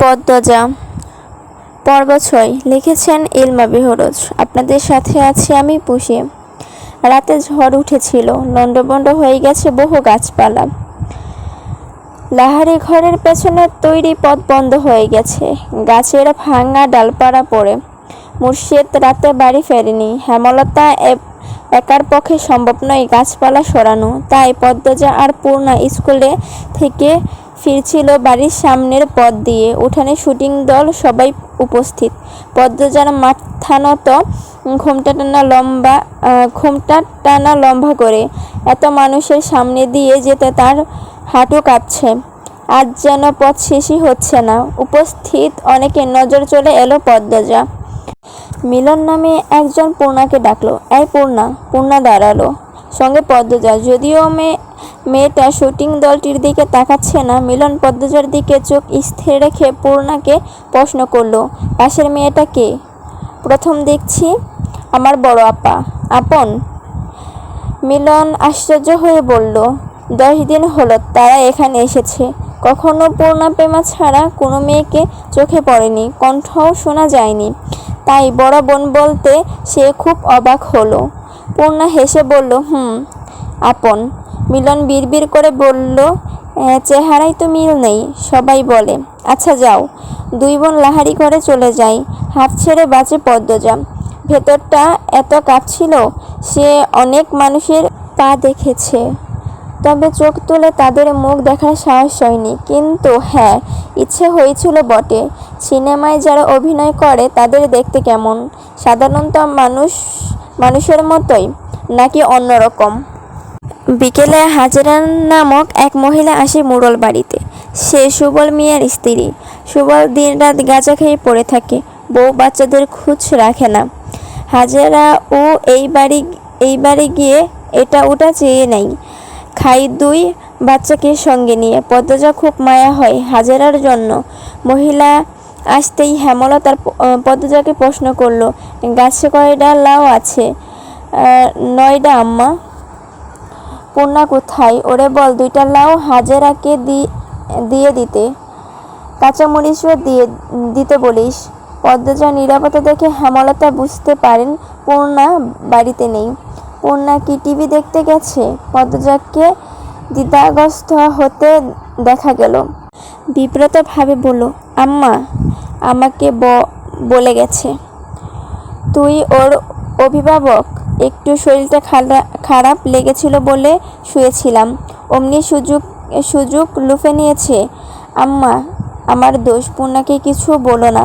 পদ্মজা পর্ব ৬ লিখেছেন ইলমা বেহরোজ। আপনাদের সাথে আছি আমি পুষি। রাতে ঝড় উঠেছিল, লণ্ডভণ্ড হয়ে গেছে বহু গাছপালা। লাহারি ঘরের পেছনের তৈরি পথ বন্ধ হয়ে গেছে, গাছের ভাঙা ডালপাড়া পড়ে। মুর্শিদ রাতে বাড়ি ফেরেনি। হেমলতা একার পক্ষে সম্ভব নয় গাছপালা সরানো, তাই পদ্মজা আর পূর্ণা স্কুলে থেকে ফিরছিল বাড়ির সামনের পথ দিয়ে। উঠানে শুটিং দল সবাই উপস্থিত। পদ্মজার মাথানত, ঘোমটা টানা লম্বা করে। এত মানুষের সামনে দিয়ে যেতে তার হাঁটু কাঁপছে। আজ যেন পথ শেষই হচ্ছে না। উপস্থিত অনেকের নজর চলে এলো পদ্মজা। মিলন নামে একজন পূর্ণাকে ডাকলো, এই পূর্ণা। পূর্ণা দাঁড়ালো, সঙ্গে পদ্মজা। যদিও মেয়েটা শুটিং দলটির দিকে তাকাচ্ছে না। মিলন পদ্মজার দিকে চোখ স্থির রেখে পূর্ণাকে প্রশ্ন করলো, পাশের মেয়েটা কে? প্রথম দেখছি। আমার বড় আপা। আপন? মিলন আশ্চর্য হয়ে বলল, 10 দিন হলো তারা এখানে এসেছে। কখনো পূর্ণা প্রেমা ছাড়া কোনো মেয়েকে চোখে পড়েনি, কণ্ঠও শোনা যায়নি। তাই বড় বোন বলতে সে খুব অবাক হলো। পূর্ণা হেসে বলল, আপন। মিলন বিড়বিড় করে বলল, চেহারায় তো মিল নেই, সবাই বলে। আচ্ছা যাও। দুই বোন লাহারি ঘরে চলে যায়। হাঁপ ছেড়ে বাঁচে পদ্মজা। ভেতরটা এত কাঁপছিল, সে অনেক মানুষের পা দেখেছে, তবে চোখ তুলে তাদের মুখ দেখার সাহস হয়নি। কিন্তু হ্যাঁ, ইচ্ছে হয়েছিল বটে। সিনেমায় যারা অভিনয় করে তাদের দেখতে কেমন? সাধারণত মানুষের মতোই, নাকি অন্যরকম? বিকেলে হাজেরা নামক এক মহিলা আসে মুরল বাড়িতে। সে সুবল মিয়ার স্ত্রী। সুবল দিনরাত গাঁজা খেয়ে পড়ে থাকে, বউ বাচ্চাদের খোঁজ রাখে না। হাজেরা ও এই বাড়ি গিয়ে এটা ওটা চেয়ে নেই, খাই দুই বাচ্চাকে সঙ্গে নিয়ে। পদ্মজা খুব মায়া হয় হাজেরার জন্য। মহিলা আসতেই হেমলতার পদ্মজাকে প্রশ্ন করলো, গাছে কয়টা লাউ আছে? 9টা আম্মা। পূর্ণা কোথায়? ওরে বল 2টা লাউ হাজেরাকে দিয়ে দিতে, কাঁচামরিচও দিতে বলিস। পদ্মজা নীরবতা দেখে হেমলতা বুঝতে পারেন পূর্ণা বাড়িতে নেই। পূর্ণা কি টিভি দেখতে গেছে? পদ্মজাকে দ্বিধাগ্রস্ত হতে দেখা গেল। বিব্রতভাবে বলল, আম্মা আমাকে বলে গেছে তুই ওর অভিভাবক। একটু শরীরটা খারাপ লেগেছিল বলে শুয়েছিলাম, অমনি সুযোগ লুফে নিয়েছে। আম্মা আমার দোষ, পূর্ণাকে কিছু বলো না।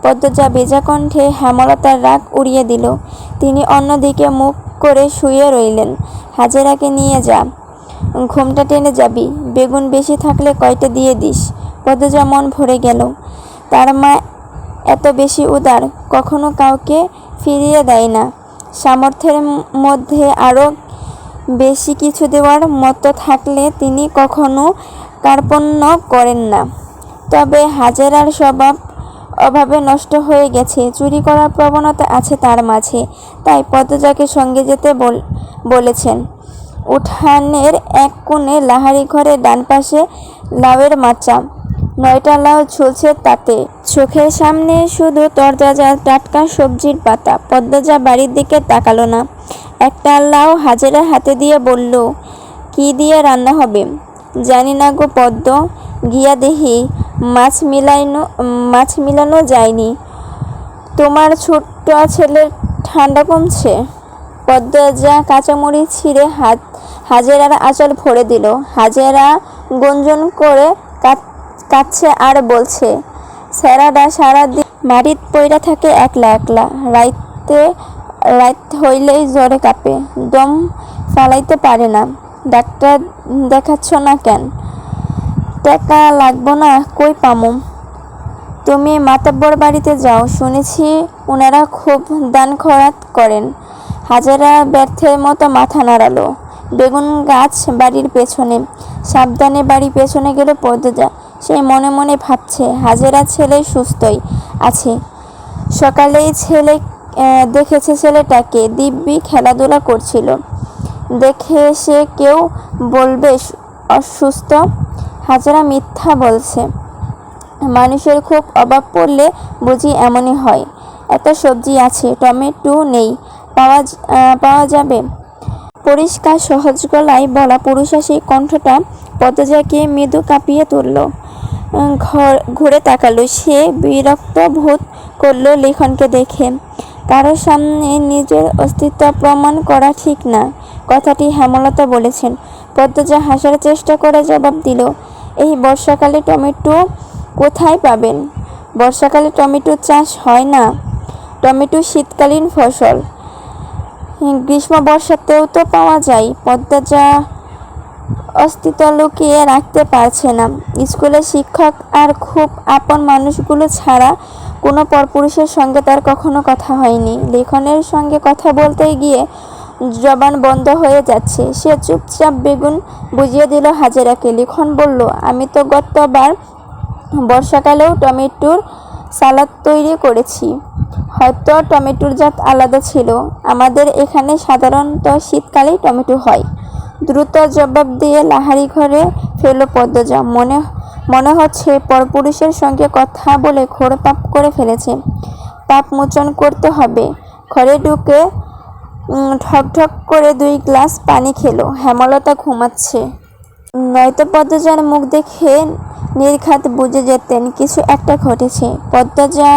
পদ্মজা ভেজা কণ্ঠে হেমলতার রাগ উড়িয়ে দিল। তিনি অন্যদিকে মুখ করে শুয়ে রইলেন। হাজেরাকে নিয়ে যা, ঘুমটা টেনে যাবি। বেগুন বেশি থাকলে কয়টা দিয়ে দিস। পদ্মজা মন ভরে গেল। তার মা এত বেশি উদার, কখনো কাউকে ফিরিয়ে দেয় না। সামর্থ্যের মধ্যে আরও বেশি কিছু দেওয়ার মতো থাকলে তিনি কখনো কার্পণ্য করেন না। তবে হাজেরার স্বভাব অভাবে নষ্ট হয়ে গেছে, চুরি করার প্রবণতা আছে তার মাঝে। তাই পদ্মজাকে সঙ্গে যেতে বলেছেন। উঠানের এক কোণে লাহারি ঘরের ডান পাশে লাউয়ের মাচা, 9টা লাউ ঝুলছে তাতে। চোখের সামনে শুধু তরতাজা টাটকা সবজির পাতা। পদ্মজা বাড়ির দিকে তাকালো না। একটা লাউ হাজেরা হাতে দিয়ে বলল, কি দিয়ে রান্না হবে? জানি না গো পদ্ম, গিয়া দেহি মাছ মিলানো যায়নি। তোমার ছোট্ট ছেলের ঠান্ডা কমছে? পদ্মজা কাঁচামরিচ ছিঁড়ে হাজেরার আঁচল ভরে দিল। হাজেরা গঞ্জন করে কাঁদছে আর বলছে, স্যারাডা সারাদিন মাটিত পইরা থাকে একলা একলা, রাত হইলেই জ্বরে কাঁপে, দম ফালাইতে পারে না। ডাক্তার দেখাচ্ছ না কেন? টাকা লাগবো না, কই পামু? তুমি মাতব্বর বাড়িতে যাও, শুনেছি ওনারা খুব দান খয়রাত করেন। হাজেরা ব্যর্থের মতো মাথা নাড়ালো। বেগুন গাছ বাড়ির পেছনে। সাবধানে বাড়ির পেছনে গেল পদ্মজা। সে মনে মনে ভাবছে, হাজেরা ছেলে সুস্থই আছে। সকালেই দেখেছে ছেলেটাকে দিব্যি খেলাধুলা করছিল। দেখে সে কেউ বলবে অসুস্থ? হাজেরা মিথ্যা বলছে। মানুষের খুব অভাব পড়লে বুঝি এমনই হয়। এত সবজি আছে, টমেটো নেই, পাওয়া যাবে? পরিষ্কার সহজ গলায় বলা পুরুষালী কণ্ঠটা পদ্মজাকে মৃদু কাঁপিয়ে তুলল। ঘুরে তাকালো। সে বিরক্ত বোধ করল লিখনকে দেখে। কারোর সামনে নিজের অস্তিত্ব প্রমাণ করা ঠিক না, কথাটি হেমলতা বলেছেন। পদ্মজা হাসার চেষ্টা করে জবাব দিল, এই বর্ষাকালে টমেটো কোথায় পাবেন? বর্ষাকালে টমেটো চাষ হয় না। টমেটো শীতকালীন ফসল, গ্রীষ্ম বর্ষাতেও তো পাওয়া যায়। পদ্মজা অস্তিত্ব লুকিয়ে রাখতে পারছে না। স্কুলের শিক্ষক আর খুব আপন মানুষগুলো ছাড়া কোনো পরপুরুষের সঙ্গে তার কখনো কথা হয়নি। লিখনের সঙ্গে কথা বলতে গিয়ে জবান বন্ধ হয়ে যাচ্ছে। সে চুপচাপ বেগুন বুঝিয়ে দিল হাজেরাকে। লিখন বলল, আমি তো গতবার বর্ষাকালেও টমেটোর সালাদ তৈরি করেছি। হয়তো টমেটোর জাত আলাদা ছিল। আমাদের এখানে সাধারণত শীতকালেই টমেটো হয়। দ্রুত জবাব দিয়ে লাহারি ঘরে ফেলল পদ্মজা। মনে হচ্ছে পরপুরুষের সঙ্গে কথা বলে ঘোর পাপ করে ফেলেছে। পাপ মোচন করতে হবে। ঘরে ঢুকে ঠক করে 2 গ্লাস পানি খেলো। হেমলতা ঘুমাচ্ছে। নয়তো পদ্মজার মুখ দেখে নির্ঘাত বুঝে যেতেন কিছু একটা ঘটেছে। পদ্মজা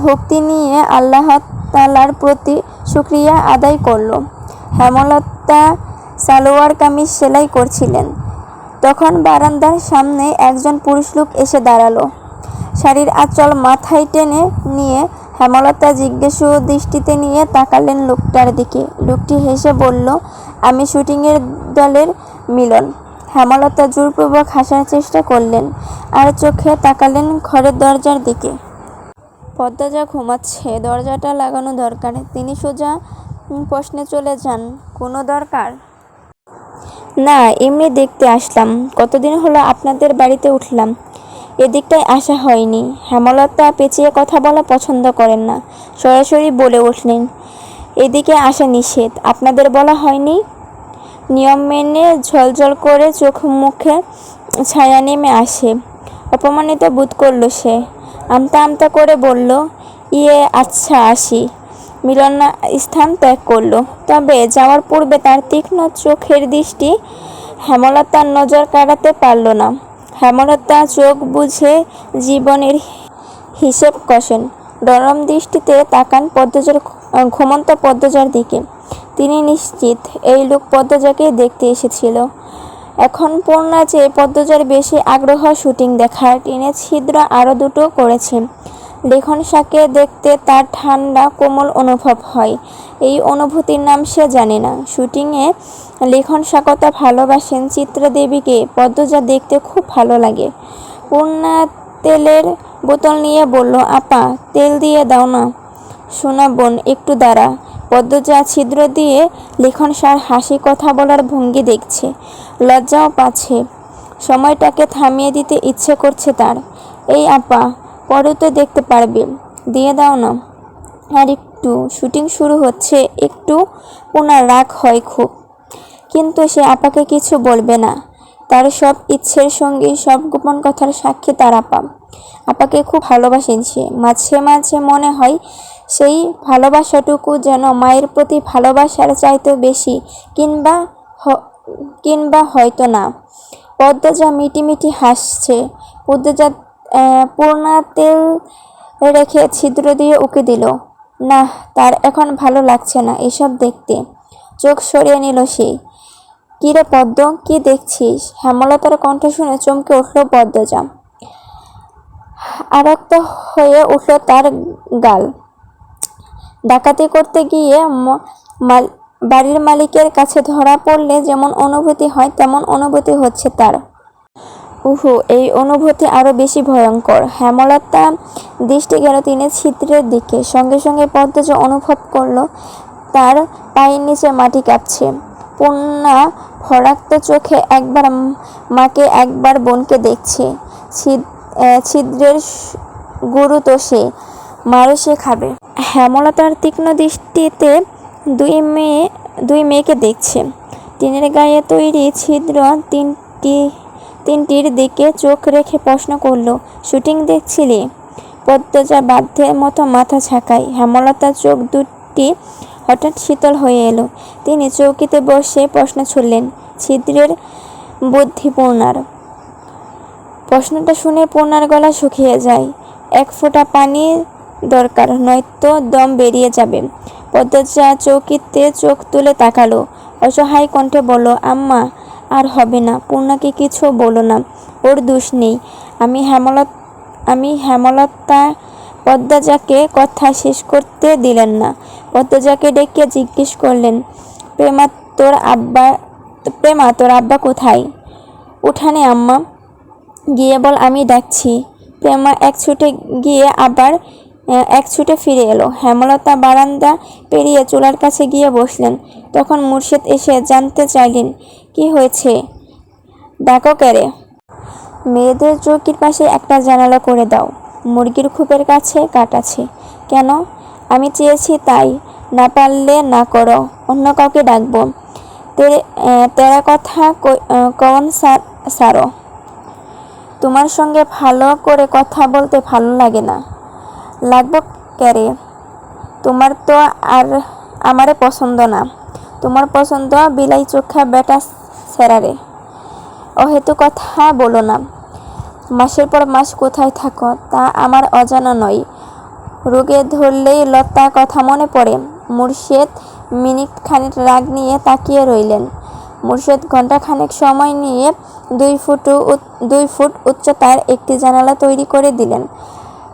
ভক্তি নিয়ে আল্লাহ তাআলার প্রতি শুকরিয়া আদায় করল। হেমলতা সালোয়ার কামিজ সেলাই করছিলেন। তখন বারান্দার সামনে একজন পুরুষ লোক এসে দাঁড়ালো। শাড়ির আঁচল মাথায় টেনে নিয়ে হেমলতা জিজ্ঞাসু দৃষ্টিতে নিয়ে তাকালেন লোকটার দিকে। লোকটি হেসে বলল, আমি শুটিংয়ের দলের মিলন। হেমলতা জোরপূর্বক হাসার চেষ্টা করলেন আর চোখে তাকালেন ঘরের দরজার দিকে। পদ্মজা ঘুমাচ্ছে, দরজাটা লাগানো দরকার। তিনি সোজা প্রশ্নে চলে যান, কোনো দরকার? না, এমনি দেখতে আসলাম। কতদিন হলো আপনাদের বাড়িতে উঠলাম, এদিকটায় আসা হয়নি। হেমলতা পেঁচিয়ে কথা বলা পছন্দ করেন না। সরাসরি বলে উঠলেন, এদিকে আসা নিষেধ। আপনাদের বলা হয়নি? নিয়ম মেনে ঝলঝল করে চোখ মুখে ছায়া নেমে আসে। অপমানিত বোধ করল সে। আমতা আমতা করে বলল, আচ্ছা আসি। মিলন স্থান ত্যাগ করল। তবে যাওয়ার পূর্বে তার তীক্ষ্ণ চোখের দৃষ্টি হেমলতার নজর কাড়াতে পারল না। হেমলতা চোখ বুঝে জীবনের হিসেব কষেন। নরম দৃষ্টিতে তাকান ঘুমন্ত পদ্মজার দিকে। তিনি নিশ্চিত এই লোক পদ্মজাকে দেখতে এসেছিল। এখন পূর্ণা চেয়ে পদ্মজার বেশি আগ্রহ শুটিং দেখার। টিনের ছিদ্র আরও দুটো করেছে। লিখন শাকে দেখতে তার ঠান্ডা কোমল অনুভব হয়। এই অনুভূতির নাম সে জানে না। শুটিংয়ে লিখন শাক কত ভালোবাসেন চিত্রাদেবীকে পদ্মজা দেখতে খুব ভালো লাগে। পূর্ণা তেলের বোতল নিয়ে বলল, আপা তেল দিয়ে দাও না। সোনা বোন একটু দাঁড়া। পদ্মজা ছিদ্র দিয়ে লিখন শার হাসি কথা বলার ভঙ্গি দেখছে। লজ্জাও পাচ্ছে। সময়টাকে থামিয়ে দিতে ইচ্ছে করছে তার। এই আপা, পরে তো দেখতে পারবে, দিয়ে দাও না। আর একটু, শুটিং শুরু হচ্ছে, একটু। পুনর রাগ হয় খুব, কিন্তু সে আপাকে কিছু বলবে না। তার সব ইচ্ছের সঙ্গে সব গোপন কথার সাক্ষী তার আপা। আপাকে খুব ভালোবাসেন সে। মাঝে মাঝে মনে হয় সেই ভালোবাসাটুকু যেন মায়ের প্রতি ভালোবাসার চাইতে বেশি, কিংবা হয়তো না। পদ্মজা মিটিমিটি হাসছে। পূর্ণা তেল রেখে ছিদ্র দিয়ে উকি দিল। না, তার এখন ভালো লাগছে না এসব দেখতে। চোখ সরিয়ে নিল সে। কিরে পদ্ম, কি দেখছিস? হেমলতার কণ্ঠ শুনে চমকে উঠল পদ্মজা। আরক্ত হয়ে উঠল তার গাল। ডাকাতি করতে গিয়ে বাড়ির মালিকের কাছে ধরা পড়লে যেমন অনুভূতি হয় তেমন অনুভূতি হচ্ছে তার। উহু, এই অনুভূতি আরো বেশি ভয়ঙ্কর। হেমলতা দৃষ্টি গেল টিনের ছিদ্রের দিকে। সঙ্গে সঙ্গে পদ্মজা অনুভব করল তার পায়ের নিচে মাটি কাঁপছে। পূর্ণা ভরাক্ত চোখে একবার মাকে একবার বোনকে দেখছে। ছিদ্রের গুরু তো সে, মারও সে খাবে। হেমলতার তীক্ষ্ণ দৃষ্টিতে দুই মেয়েকে দেখছে। টিনের গায়ে তৈরি ছিদ্র তিনটির দিকে চোখ রেখে প্রশ্ন করল, শুটিং দেখছিলি? পদ্মজা বাধ্যের মতো মাথা ঝাঁকায়। হেমলতার চোখ দুটি হঠাৎ শীতল হয়ে এলো। তিনি চৌকিতে বসে প্রশ্ন ছুড়লেন, ছিদ্রের বুদ্ধি পূর্ণার? প্রশ্নটা শুনে পূর্ণার গলা শুকিয়ে যায়। এক ফোঁটা পানি দরকার, নয়তো দম বেরিয়ে যাবে। পদ্মজা চৌকিতে চোখ তুলে তাকালো, অসহায় কণ্ঠে বলল, আম্মা আর হবে না, পূর্ণাকে কিছু বলো না, ওর দোষ নেই। আমি হেমলতা পদ্মজাকে কথা শেষ করতে দিলেন না। পদ্মজাকে ডেকে জিজ্ঞেস করলেন, প্রেমা তোর আব্বা কোথায়? উঠানে আম্মা। গিয়ে বল আমি ডাকছি। প্রেমা এক ছুটে গিয়ে আবার এক ছুটে ফিরে এলো। হেমলতা বারান্দা পেরিয়ে চুলার কাছে গিয়ে বসলেন। তখন মুর্শিদ এসে জানতে চাইলেন, কি হয়েছে, ডাকো কেরে? মেয়েদের চৌকির পাশে একটা জানালা করে দাও, মুরগির খোপের কাছে কাঠ আছে। কেন? আমি চেয়েছি তাই, না পারলে না করো, অন্য কাউকে ডাকবো। তেরা কথা কন সারো, তোমার সঙ্গে ভালো করে কথা বলতে ভালো লাগে না। লাগবো কেরে? তোমার তো আর আমারে পছন্দ না, তোমার পছন্দ বিলাই চোখা বেটা সেরারে। অহেতু কথা বলো না। মাসের পর মাস কোথায় থাকো তা আমার অজানা নয়। রোগে ধরলেই লতা কথা মনে পড়ে। মুর্শিদ মিনিট খানিক রাগ নিয়ে তাকিয়ে রইলেন। মুর্শিদ ঘণ্টাখানেক সময় নিয়ে 2 ফুট উচ্চতার একটি জানালা তৈরি করে দিলেন।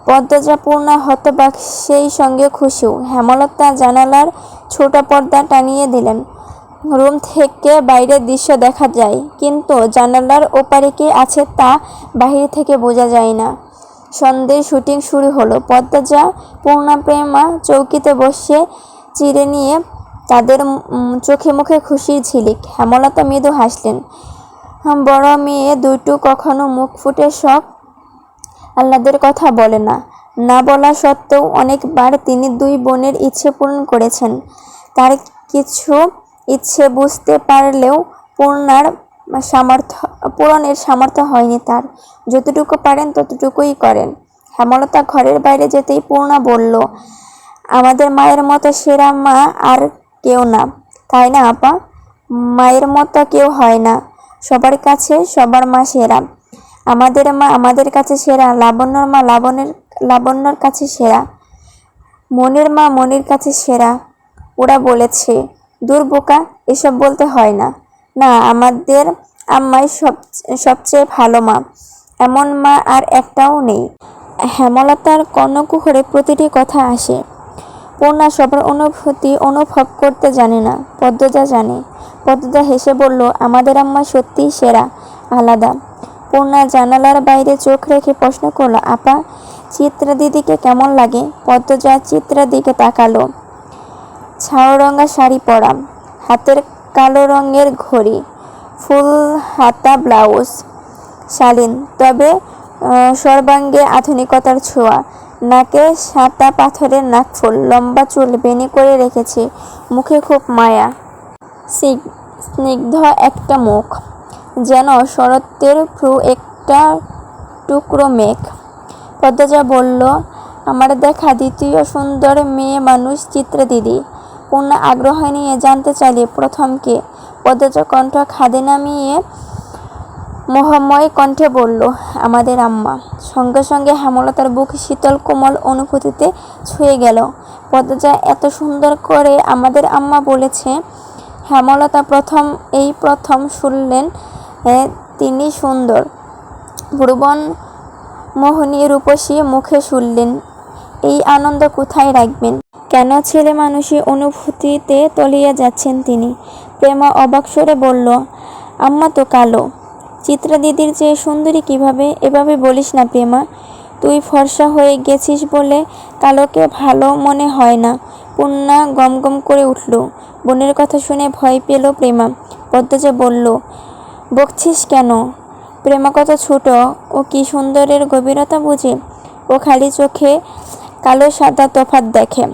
পদ্মজা পূর্ণা হতবাক, সেই সঙ্গে খুশিও। হেমলতা জানালার ছোট পর্দা টানিয়ে দিলেন। রুম থেকে বাইরের দৃশ্য দেখা যায়, কিন্তু জানালার ওপারে কে আছে তা বাহির থেকে বোঝা যায় না। সন্ধ্যের শুটিং শুরু হলো। পদ্মজা, পূর্ণা, প্রেমা চৌকিতে বসে চিড়ে নিয়ে, তাদের চোখে মুখে খুশির ঝিলিক। হেমলতা মৃদু হাসলেন। বড় মেয়ে দুটো কখনো মুখ ফুটে সব আহ্লাদের কথা বলে না। না বলা সত্ত্বেও অনেকবার তিনি 2 বোনের ইচ্ছে পূরণ করেছেন। তার কিছু ইচ্ছে বুঝতে পারলেও পূরণের সামর্থ্য হয়নি তার। যতটুকু পারেন ততটুকুই করেন। হেমলতা ঘরের বাইরে যেতেই পূর্ণা বলল, আমাদের মায়ের মতো সেরা মা আর কেউ না, তাই না আপা? মায়ের মতো কেউ হয় না, সবার কাছে সবার মা সেরা। আমাদের মা আমাদের কাছে সেরা, লাবণ্যর মা লাবণ্যর কাছে সেরা, মনির মা মনির কাছে সেরা। ওরা বলেছে, দূর বোকা, এসব বলতে হয় না। না, আমাদের আম্মাই সবচেয়ে ভালো মা, এমন মা আর একটাও নেই। হেমলতার কর্ণকুহরে প্রতিটি কথা আসে। পূর্ণা সবার অনুভূতি অনুভব করতে জানে না, পদ্মজা জানে। পদ্মজা হেসে বলল, আমাদের আম্মা সত্যিই সেরা, আলাদা। পূর্ণা জানালার বাইরে চোখ রেখে প্রশ্ন করল, আপা, চিত্রা দিদিকে কেমন লাগে? পদ্মজা চিত্রার দিকে তাকালো। ছাউরঙা শাড়ি পরা, হাতের কালো রঙের ঘড়ি, ফুল হাতা ব্লাউজ, শালীন, তবে সর্বাঙ্গে আধুনিকতার ছোঁয়া। নাকে সাদা পাথরের নাকফুল, লম্বা চুল বেনি করে রেখেছে, মুখে খুব মায়া, স্নিগ্ধ একটা মুখ, যেন শরতের ভ্রু একটা টুকরো মেঘ। পদ্মজা বলল, আমার দেখা দ্বিতীয় সুন্দর মেয়ে মানুষ চিত্রা দিদি। পূর্ণা আগ্রহ নিয়ে জানতে চাইলে, প্রথম কে? পদ্মজা কণ্ঠ খাদে নামিয়ে মোহময় কণ্ঠে বলল, আমাদের আম্মা। সঙ্গে সঙ্গে হেমলতার বুক শীতল কোমল অনুভূতিতে ছুঁয়ে গেল। পদ্মজা এত সুন্দর করে আমাদের আম্মা বলেছে। হেমলতা প্রথম শুনলেন তিনি সুন্দর, ভুবন মোহিনী রূপসী মুখে শুনলেন। এই আনন্দ কোথায় রাখবেন? কেন ছেলে মানুষই অনুভূতিতে তলিয়ে যাচ্ছেন তিনি। প্রেমা অবাক স্বরে বলল, আম্মা তো কালো। চিত্রা দিদির চেয়ে সুন্দরী কিভাবে? এভাবে বলিস না প্রেমা, তুই ফর্সা হয়ে গেছিস বলে কালোকে ভালো মনে হয় না। পূর্ণা গমগম করে উঠল। বোনের কথা শুনে ভয় পেল প্রেমা। পদ্মজা বলল, বকছিস কেন? প্রেমা কত ছোট, ও কি সুন্দরের গভীরতা বুঝে? ও খালি চোখে কালো সাদা তফাৎ দেখে।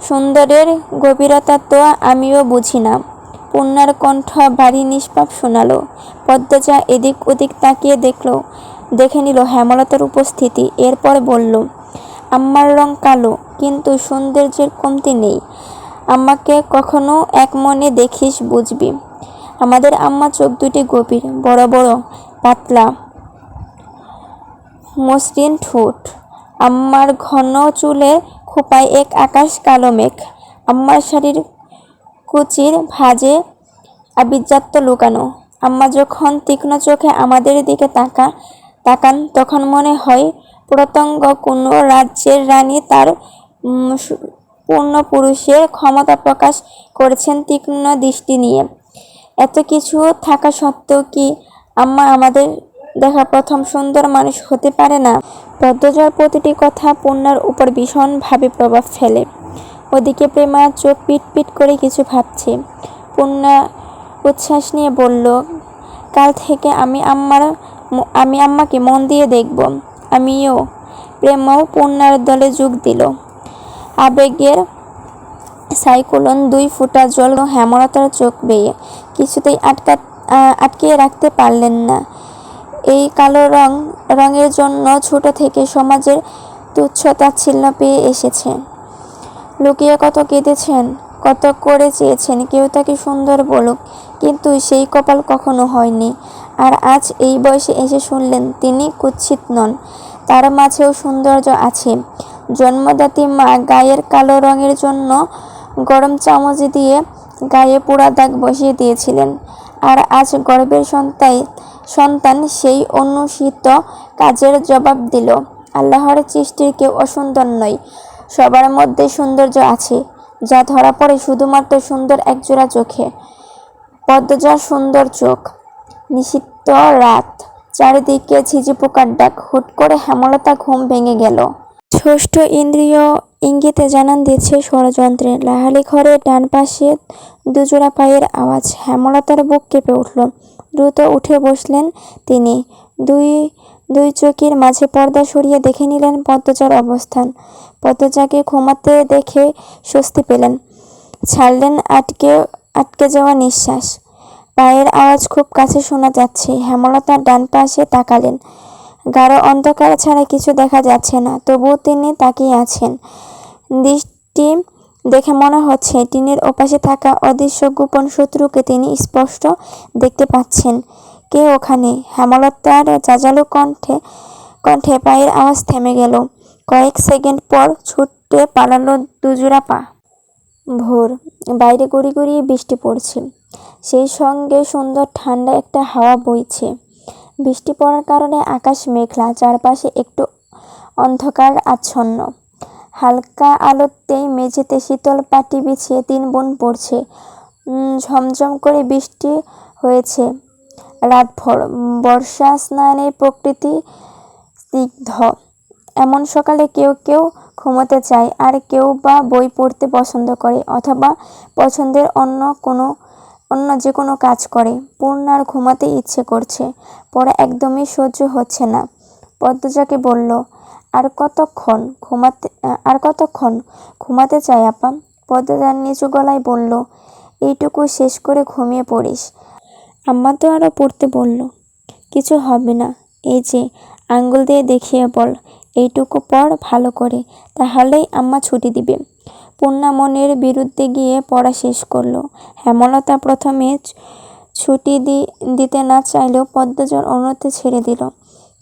সুন্দরের গভীরতা তো আমিও বুঝি না। পূর্ণার কণ্ঠ ভারী নিষ্পাপ শোনালো। পদ্মজা এদিক ওদিক তাকিয়ে দেখে নিল হেমলতার উপস্থিতি। এরপর বলল, আম্মার রং কালো, কিন্তু সৌন্দর্যের কমতি নেই। আম্মাকে কখনো এক মনে দেখিস, বুঝবি। আমাদের আম্মা চোখ দুটি গভীর, বড় বড়, পাতলা, মসৃণ ঠোঁট। আম্মার ঘন চুলের খোঁপায় এক আকাশ কালো মেঘ। আম্মার শাড়ির কুচির ভাঁজে আভিজাত্য লুকানো। আম্মা যখন তীক্ষ্ণ চোখে আমাদের দিকে তাকান তখন মনে হয় প্রত্যঙ্গ কোনো রাজ্যের রানী তার পূর্ণ পুরুষের ক্ষমতা প্রকাশ করেছেন তীক্ষ্ণ দৃষ্টি নিয়ে। এত কিছু থাকা সত্ত্বেও কি আম্মা আমাদের দেখা প্রথম সুন্দর মানুষ হতে পারে না? পদ্মজার প্রতিটি কথা পূর্ণার উপর ভীষণভাবে প্রভাব ফেলে। ওদিকে প্রেমা চোখ পিট করে কিছু ভাবছে। পূর্ণা উচ্ছ্বাস নিয়ে বলল, কাল থেকে আমি আম্মাকে মন দিয়ে দেখব। আমিও। প্রেমাও পূর্ণার দলে যোগ দিল। আবেগের সাইক্লোন 2 ফোঁটা জল হেমলতার চোখ বেয়ে কিছুতেই আটকিয়ে রাখতে পারলেন না। এই কালো রঙের জন্য ছোট থেকে সমাজের তুচ্ছ-তাচ্ছিল্য পেয়ে এসেছে। লুকিয়ে কত কেঁদেছেন, কত করে চেয়েছেন কেউ তাকে সুন্দর বলুক, কিন্তু সেই কপাল কখনো হয়নি। আর আজ এই বয়সে এসে শুনলেন তিনি কুৎসিত নন, তার মাঝেও সৌন্দর্য আছে। জন্মদাত্রী মা গায়ের কালো রঙের জন্য গরম চামচ দিয়ে গায়ে পোড়া দাগ বসিয়ে দিয়েছিলেন, আর আজ গর্ভের সন্তান সেই অনুচিত কাজের জবাব দিল। আল্লাহর সৃষ্টির কেউ অসুন্দর নয়, সবার মধ্যে সৌন্দর্য আছে, যা ধরা পড়ে শুধুমাত্র সুন্দর একজোড়া চোখে। পদ্মজার সুন্দর চোখ। নিশীথ রাত, চারিদিকে ঝিঝি পোকার ডাক। হুট করে হেমলতা ঘুম ভেঙে গেল। ষষ্ঠ ইন্দ্রিয় ইঙ্গিতে জানান দিচ্ছে ষড়যন্ত্রের। লাহালি ঘরে ডান পাশে দুজোড়া পায়ের আওয়াজ। হেমলতার বুক কেঁপে উঠল। দ্রুত উঠে বসলেন তিনি। দুই চোখের মাঝে পর্দা সরিয়ে দেখে নিলেন পদ্মজার অবস্থান। পদ্মজাকে ঘুমাতে দেখে স্বস্তি পেলেন। ছাড়লেন আটকে যাওয়া নিঃশ্বাস। পায়ের আওয়াজ খুব কাছে শোনা যাচ্ছে। হেমলতা ডান পাশে তাকালেন। গাঢ় অন্ধকার ছাড়া কিছু দেখা যাচ্ছে না, তবুও তিনি তাকিয়ে আছেন। দৃষ্টি দেখে মনে হচ্ছে টিনের ওপাশে থাকা অদৃশ্য গোপন শত্রুকে তিনি স্পষ্ট দেখতে পাচ্ছেন। কে ওখানে? হেমলতার জাজালো কণ্ঠে পায়ের আওয়াজ থেমে গেল। কয়েক সেকেন্ড পর ছুটে পালালো দুজোড়া পা। ভোর। বাইরে গড়ি গড়িয়ে বৃষ্টি পড়ছে, সেই সঙ্গে সুন্দর ঠান্ডা একটা হাওয়া বইছে। বৃষ্টি পড়ার কারণে আকাশ মেঘলা, চারপাশে একটু অন্ধকার আচ্ছন্ন। হালকা আলোতেই মেঝেতে শীতল পাটি বিছিয়ে 3 বোন পড়ছে। ঝমঝম করে বৃষ্টি হয়েছে রাতভর। বর্ষা স্নানে প্রকৃতি স্নিগ্ধ। এমন সকালে কেউ ঘুমোতে চায়, আর কেউ বা বই পড়তে পছন্দ করে, অথবা পছন্দের অন্য যে কোনো কাজ করে। পূর্ণার ঘুমাতে ইচ্ছে করছে, পড়া একদমই সহ্য হচ্ছে না। পদ্মজাকে বলল, আর কতক্ষণ ঘুমাতে চাই আপা? পদ্মজার নিচু গলায় বলল, এইটুকু শেষ করে ঘুমিয়ে পড়িস। আম্মা তো আরও পড়তে বলল। কিছু হবে না, এই যে আঙ্গুল দিয়ে দেখিয়ে বল, এইটুকু পড় ভালো করে, তাহলেই আম্মা ছুটি দিবে। পূর্ণা মনের বিরুদ্ধে গিয়ে পড়া শেষ করল। হেমলতা প্রথমে ছুটি দিতে না চাইলেও পদ্মজার অনুরোধে ছেড়ে দিল।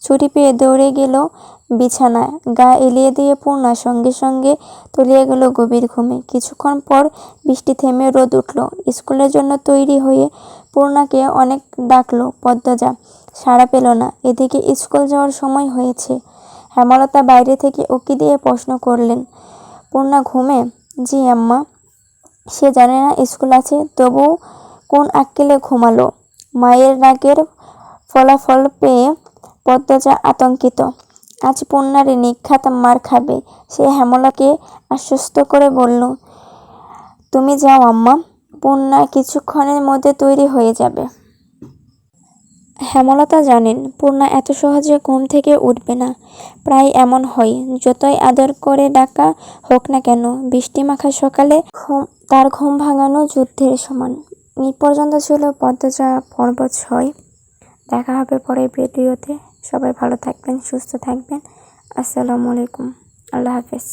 ছুটি পেয়ে দৌড়ে গেল বিছানায়। গা এলিয়ে দিয়ে পূর্ণা সঙ্গে সঙ্গে তলিয়ে গেল গভীর ঘুমে। কিছুক্ষণ পর বৃষ্টি থেমে রোদ উঠল। স্কুলের জন্য তৈরি হয়ে পূর্ণাকে অনেক ডাকলো পদ্মজা, সাড়া পেল না। এদিকে স্কুল যাওয়ার সময় হয়েছে। হেমলতা বাইরে থেকে উকি দিয়ে প্রশ্ন করলেন, পূর্ণা ঘুমে? জি আম্মা। সে জানে না স্কুল আছে, তবু কোন আক্কেলে ঘুমালো? মায়ের রাগের ফলাফল পেয়ে পদ্মজা আতঙ্কিত। আজ পূর্ণার নিখাত মার খাবে। সে হেমলাকে আশ্বস্ত করে বলল, তুমি যাও আম্মা, পূর্ণা কিছুক্ষণের মধ্যে তৈরি হয়ে যাবে। হেমলতা জানেন পূর্ণা এত সহজে ঘুম থেকে উঠবে না। প্রায় এমন হয়, যতই আদর করে ডাকা হোক না কেন, বৃষ্টিমাখা সকালে তার ঘুম ভাঙানো যুদ্ধের সমান। এই পর্যন্ত ছিল পদ্মজা পর্ব 6। দেখা হবে পরের ভিডিওতে। সবাই ভালো থাকবেন, সুস্থ থাকবেন। আসসালামু আলাইকুম, আল্লাহ হাফেজ।